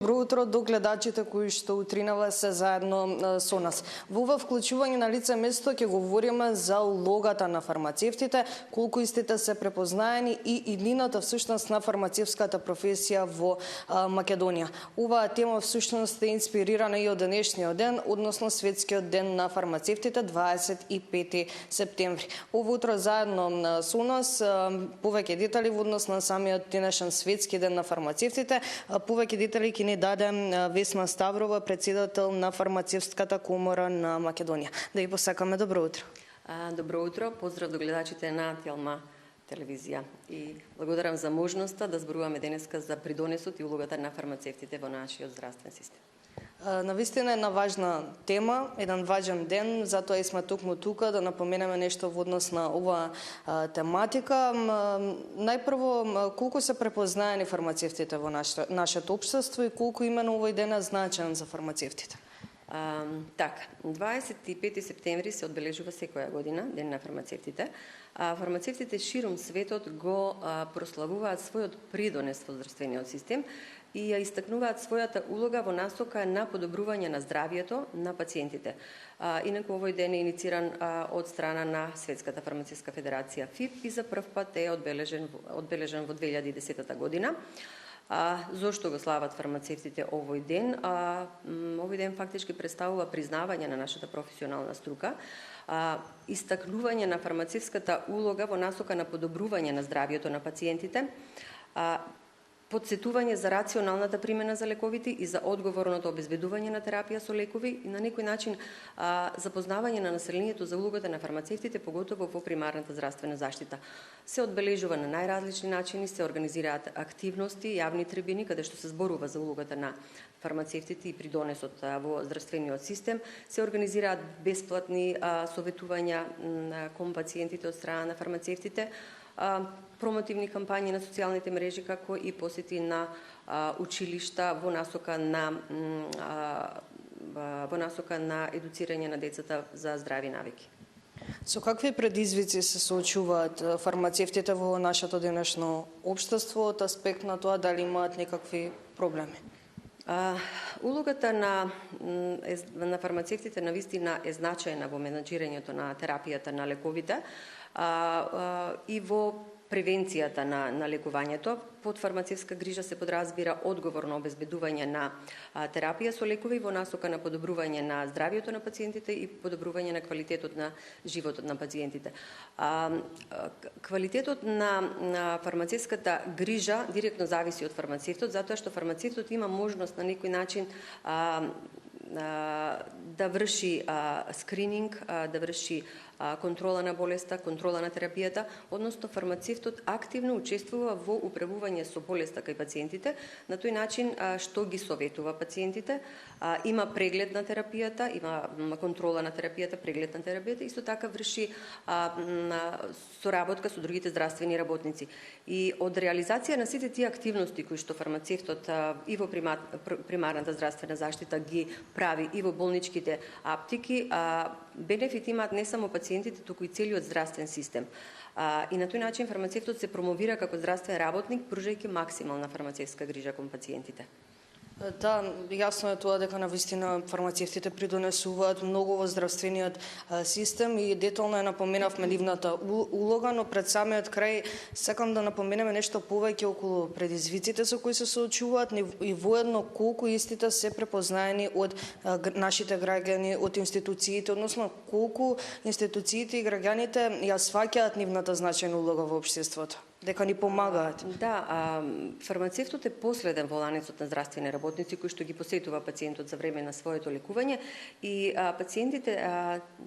Добро утро до гледачите кои што утринава се заедно со нас. Во ова вклучување на лице место ќе говориме за улогата на фармацевтите, колку истите се препознаени и иднината всушност на фармацевската професија во Македонија. Оваа тема всушност е инспирирана и од денешниот ден, односно Светскиот ден на фармацевтите 25 септември. Ово утро заедно со нас повеќе детали во однос на самиот денешен Светски ден на фармацевтите, повеќе детали ќе ни даде Весна Ставрова, председател на Фармацевската комора на Македонија. Да ја посакаме добро утро. Добро утро, поздрав до гледачите на Телма телевизија и благодарам за можноста да зборуваме денеска за придонесот и улогата на фармацевтите во нашиот здравствен систем. Навистина една важна тема, еден важен ден, затоа и сме токму тука да напоменеме нешто во однос на оваа тематика. Најпрво, колку се препознаени фармацевтите во нашето општество и колку именно овој ден е значен за фармацевтите? Така, 25 септември се одбележува секоја година, Ден на фармацевтите. Фармацевтите широм светот го прославуваат својот придонес во здравствениот систем и ја истакнуваат својата улога во насока на подобрување на здравието на пациентите. Инаку овој ден е инициран од страна на Светската фармацевска федерација ФИФ и за прв пат е одбележен во 2010 година. Зошто го слават фармацевтите овој ден? Овој ден фактички представува признавање на нашата професионална струка, истакнување на фармацевската улога во насока на подобрување на здравието на пациентите, подсетување за рационалната примена за лековите и за одговорното обезбедување на терапија со лекови и на некој начин запознавање на населението за улогата на фармацевтите, поготово во примарната здравствена заштита. Се одбележува на најразлични начини, се организираат активности, јавни трибини, каде што се зборува за улогата на фармацевтите и придонесот во здравствениот систем, се организираат бесплатни советувања кон пациентите од страна на фармацевтите, промотивни кампањи на социјалните мрежи, како и посети на училишта во насока на едуцирање на децата за здрави навики. Со какви предизвици се соочуваат фармацевтите во нашето денешно општество од аспект на тоа дали имаат некакви проблеми? Улогата на фармацевтите навистина е значајна во менаџирањето на терапијата на лековите и во превенцијата на лекувањето. Под фармацевска грижа се подразбира одговорно обезбедување на терапија со лекови во насока на подобрување на здравието на пациентите и подобрување на квалитетот на животот на пациентите. Квалитетот на фармацевската грижа директно зависи од фармацевтот, затоа што фармацевтот има можност на некој начин да врши скрининг, да врши контрола на болеста, контрола на терапијата, односно фармацевтот активно учествува во управување со болеста кај пациентите, на тој начин што ги советува пациентите, има преглед на терапијата, има контрола на терапијата, преглед на терапијата, исто така врши соработка со другите здравствени работници. И од реализација на сите тие активности кои што фармацевтот и во примарната здравствена заштита ги прави и во болничките аптеки, бенефит имаат не само пациентите, туку и целиот здравствен систем. И на тој начин фармацевтот се промовира како здравствен работник, пружајќи максимална фармацевска грижа кон пациентите. Да, јасно е тоа дека навистина фармацевтите придонесуваат многу во здравствениот систем и детално ја напоменавме нивната улога, но пред самиот крај сакам да напоменеме нешто повеќе околу предизвиците со кои се соочуваат и воедно колку истите се препознаени од нашите граѓани, од институциите, односно колку институциите и граѓаните ја сваќаат нивната значајна улога во општеството, дека ни помагаат. Да, фармацевтот е последен во ланецот на здравствени работници кои што ги посетува пациентот за време на своето лекување и пациентите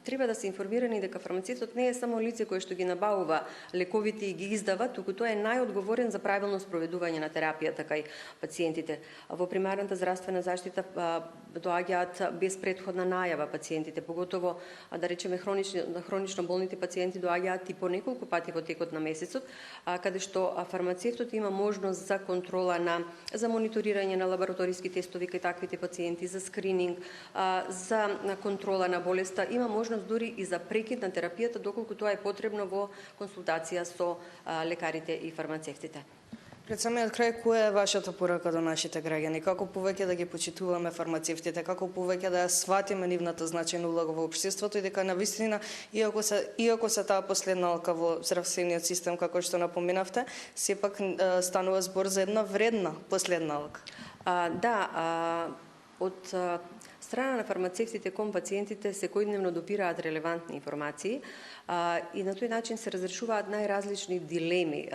треба да се информирани дека фармацевтот не е само лице кое што ги набавува лековите и ги издава, туку тој е најодговорен за правилно спроведување на терапијата кај пациентите. Во примарната здравствена заштита доаѓаат без претходна најава пациентите, поготово да речеме хронично болните пациенти доаѓаат и по неколку пати во текот на месецот, каде што фармацевтот има можност за контрола за мониторирање на лабораториски тестови кај таквите пациенти, за скрининг, за контрола на болеста, има можност дури и за прекид на терапијата доколку тоа е потребно во консултација со лекарите и фармацевтите. Пред самиот крај, која е вашата порака до нашите граѓани? Како повеќе да ги почитуваме фармацевтите, како повеќе да ја сватиме нивната значајна улога во општеството и дека навистина, иако се таа последналка во здравствениот систем, како што напоменавте, сепак станува збор за една вредна последналка. Од страна на фармацевтите кон пациентите секојдневно допираат релевантни информации и на тој начин се разрешуваат најразлични дилеми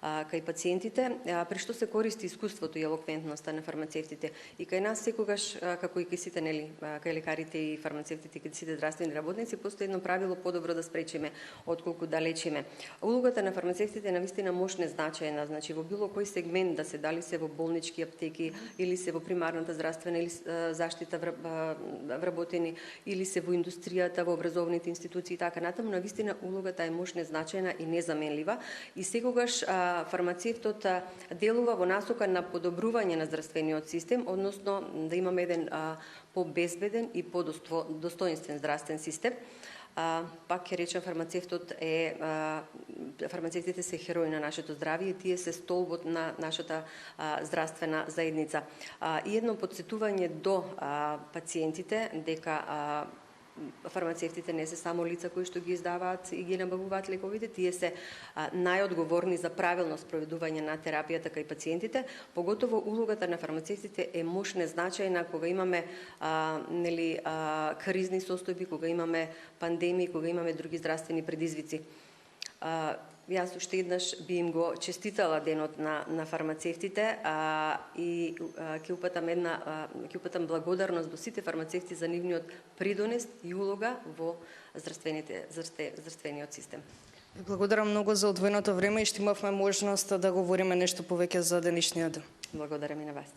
кај пациентите, при што се користи искуството и елоквентноста на фармацевтите. И кај нас секогаш, како и кај сите, кај лекарите и фармацевтите, кај сите здравствени работници, постои едно правило: подобро да спречиме отколку да лечиме. Улогата на фармацевтите е навистина мощна значајна, значи во било кој сегмент да се, дали се во болнички аптеки или се во примарната здравствена или заштита вработени, или се во индустријата, во образовните институции и така натаму, навистина улогата е мощна, значајна и незаменлива и секогаш фармацевтот делува во насока на подобрување на здравствениот систем, односно да имаме еден побезбеден и подостоинствен здравствен систем. Пак ќе речем, фармацевтите се херои на нашето здравје и тие се столбот на нашата здравствена заедница. И едно подсетување до пациентите дека фармацевтите не се само лица кои што ги издаваат и ги набавуваат лековите, тие се најодговорни за правилно спроведување на терапијата кај пациентите. Поготово улогата на фармацевтите е мощна, значајна кога имаме кризни состојби, кога имаме пандемии, кога имаме други здравствени предизвици. Јас уште еднаш би им го честитала денот на фармацевтите и ќе упатам благодарност до сите фармацевти за нивниот придонес и улога во здравствениот систем. Благодарам многу за одвоеното време и што имавме можност да говориме нешто повеќе за денешниот ден. Благодарам и на вас.